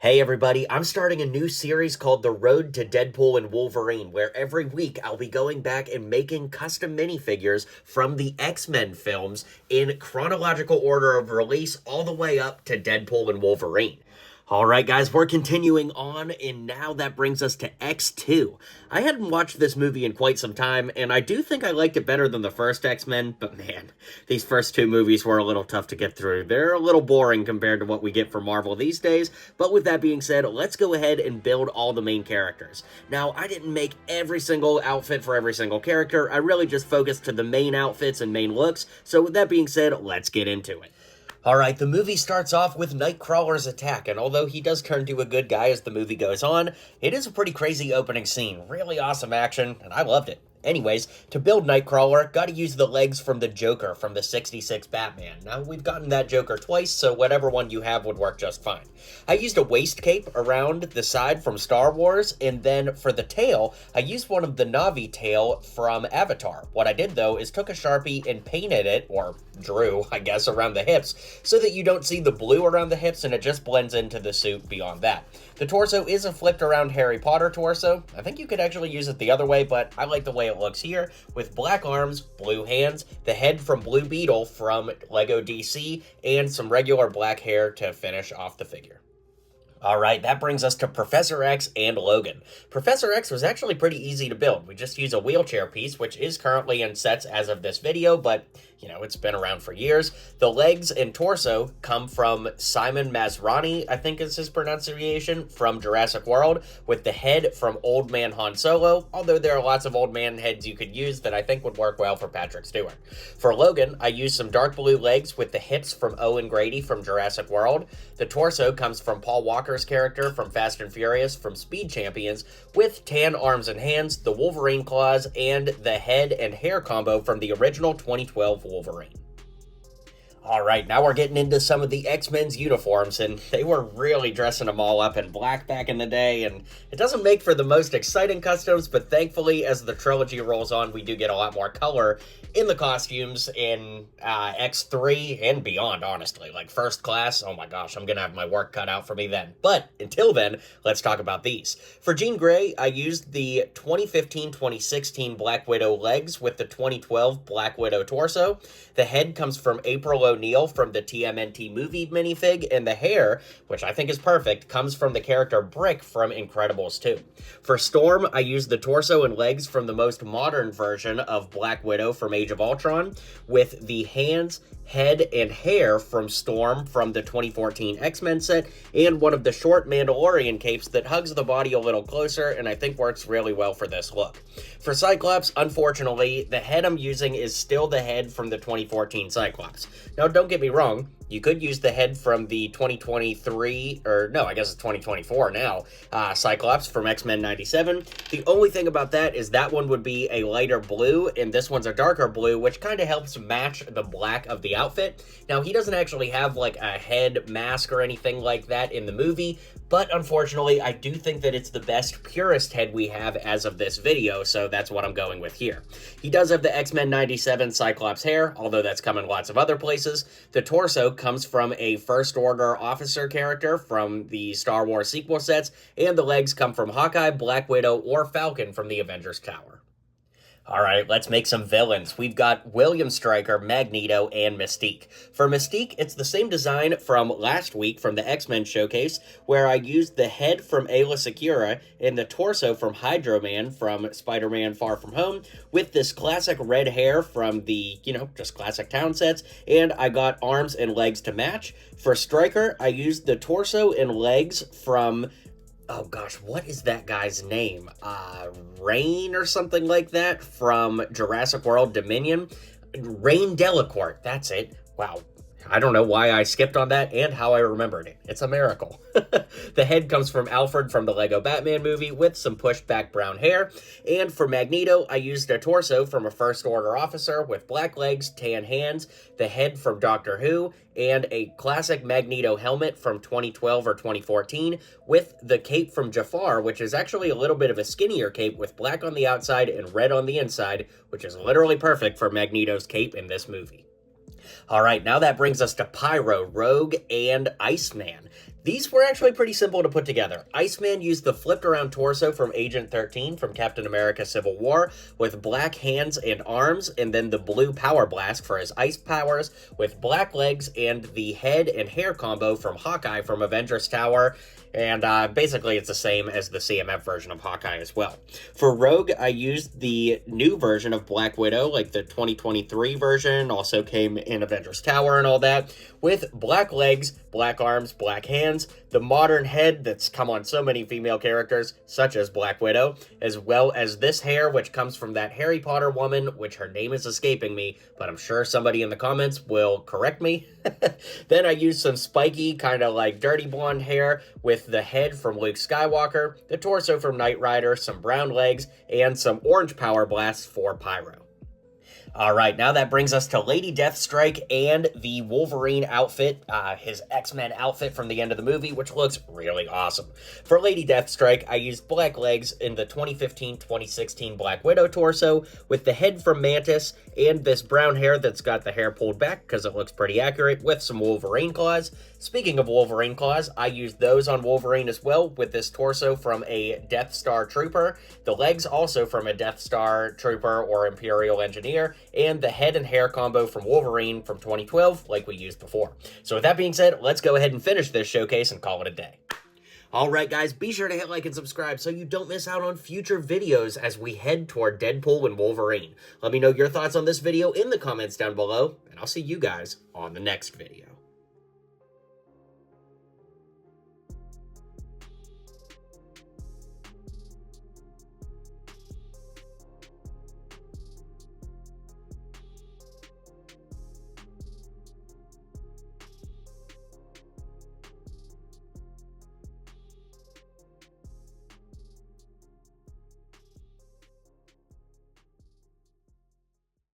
Hey everybody, I'm starting a new series called The Road to Deadpool and Wolverine, where every week I'll be going back and making custom minifigures from the X-Men films in chronological order of release all the way up to Deadpool and Wolverine. Alright guys, we're continuing on, and now that brings us to X-2. I hadn't watched this movie in quite some time, and I do think I liked it better than the first X-Men, but man, these first two movies were a little tough to get through. They're a little boring compared to what we get from Marvel these days, but with that being said, let's go ahead and build all the main characters. Now, I didn't make every single outfit for every single character, I really just focused to the main outfits and main looks, so with that being said, let's get into it. Alright, the movie starts off with Nightcrawler's attack, and although he does turn to a good guy as the movie goes on, it is a pretty crazy opening scene. Really awesome action, and I loved it. Anyways, to build Nightcrawler, gotta use the legs from the Joker from the 66 Batman. Now, we've gotten that Joker twice, so whatever one you have would work just fine. I used a waist cape around the side from Star Wars, and then for the tail, I used one of the Na'vi tail from Avatar. What I did, though, is took a Sharpie and painted it, or drew, I guess, around the hips, so that you don't see the blue around the hips and it just blends into the suit beyond that. The torso is a flipped around Harry Potter torso. I think you could actually use it the other way, but I like the way it looks here, with black arms, blue hands, the head from Blue Beetle from Lego DC, and some regular black hair to finish off the figure. Alright, that brings us to Professor X and Logan. Professor X was actually pretty easy to build. We just use a wheelchair piece, which is currently in sets as of this video, but, you know, it's been around for years. The legs and torso come from Simon Masrani, I think is his pronunciation, from Jurassic World, with the head from Old Man Han Solo, although there are lots of old man heads you could use that I think would work well for Patrick Stewart. For Logan, I used some dark blue legs with the hips from Owen Grady from Jurassic World. The torso comes from Paul Walker's character from Fast and Furious from Speed Champions, with tan arms and hands, the Wolverine claws, and the head and hair combo from the original 2012 Wolverine. Alright, now we're getting into some of the X-Men's uniforms, and they were really dressing them all up in black back in the day, and it doesn't make for the most exciting customs, but thankfully, as the trilogy rolls on, we do get a lot more color in the costumes in X3 and beyond, honestly. Like, First Class, oh my gosh, I'm gonna have my work cut out for me then. But, until then, let's talk about these. For Jean Grey, I used the 2015-2016 Black Widow legs with the 2012 Black Widow torso. The head comes from April O'Neil from the TMNT movie minifig, and the hair, which I think is perfect, comes from the character Brick from Incredibles 2. For Storm, I used the torso and legs from the most modern version of Black Widow from Age of Ultron, with the hands, head, and hair from Storm from the 2014 X-Men set, and one of the short Mandalorian capes that hugs the body a little closer and I think works really well for this look. For Cyclops, unfortunately, the head I'm using is still the head from the 2014 Cyclops. Now, don't get me wrong, you could use the head from the 2023, or no, I guess it's 2024 now, Cyclops from X-Men 97. The only thing about that is that one would be a lighter blue, and this one's a darker blue, which kind of helps match the black of the outfit. Now, he doesn't actually have, like, a head mask or anything like that in the movie, but unfortunately, I do think that it's the best, purest head we have as of this video, so that's what I'm going with here. He does have the X-Men 97 Cyclops hair, although that's come in lots of other places. The torso comes from a First Order officer character from the Star Wars sequel sets, and the legs come from Hawkeye, Black Widow, or Falcon from the Avengers Tower. Alright, let's make some villains. We've got William Stryker, Magneto, and Mystique. For Mystique, it's the same design from last week from the X-Men showcase, where I used the head from Ayla Secura and the torso from Hydro Man from Spider-Man Far From Home, with this classic red hair from the, just classic town sets, and I got arms and legs to match. For Stryker, I used the torso and legs from, oh gosh, what is that guy's name? Rain or something like that from Jurassic World Dominion. Rain Delacourt, that's it. Wow. I don't know why I skipped on that and how I remembered it. It's a miracle. The head comes from Alfred from the Lego Batman movie with some pushed back brown hair. And for Magneto, I used a torso from a First Order officer with black legs, tan hands, the head from Doctor Who, and a classic Magneto helmet from 2012 or 2014 with the cape from Jafar, which is actually a little bit of a skinnier cape with black on the outside and red on the inside, which is literally perfect for Magneto's cape in this movie. Alright, now that brings us to Pyro, Rogue, and Iceman. These were actually pretty simple to put together. Iceman used the flipped around torso from Agent 13 from Captain America Civil War with black hands and arms, and then the blue power blast for his ice powers with black legs, and the head and hair combo from Hawkeye from Avengers Tower. And basically it's the same as the CMF version of Hawkeye as well. For Rogue, I used the new version of Black Widow, like the 2023 version, also came in Avengers Tower and all that, with black legs, black arms, black hands, the modern head that's come on so many female characters, such as Black Widow, as well as this hair, which comes from that Harry Potter woman, which her name is escaping me, but I'm sure somebody in the comments will correct me. Then I used some spiky, kind of like dirty blonde hair with the head from Luke Skywalker, the torso from Knight Rider, some brown legs, and some orange power blasts for Pyro. Alright, now that brings us to Lady Deathstrike and the Wolverine outfit, his X-Men outfit from the end of the movie, which looks really awesome. For Lady Deathstrike, I used black legs in the 2015-2016 Black Widow torso, with the head from Mantis, and this brown hair that's got the hair pulled back because it looks pretty accurate, with some Wolverine claws. Speaking of Wolverine claws, I used those on Wolverine as well, with this torso from a Death Star Trooper, the legs also from a Death Star Trooper or Imperial Engineer, and the head and hair combo from Wolverine from 2012, like we used before. So with that being said, let's go ahead and finish this showcase and call it a day. Alright guys, be sure to hit like and subscribe so you don't miss out on future videos as we head toward Deadpool and Wolverine. Let me know your thoughts on this video in the comments down below, and I'll see you guys on the next video.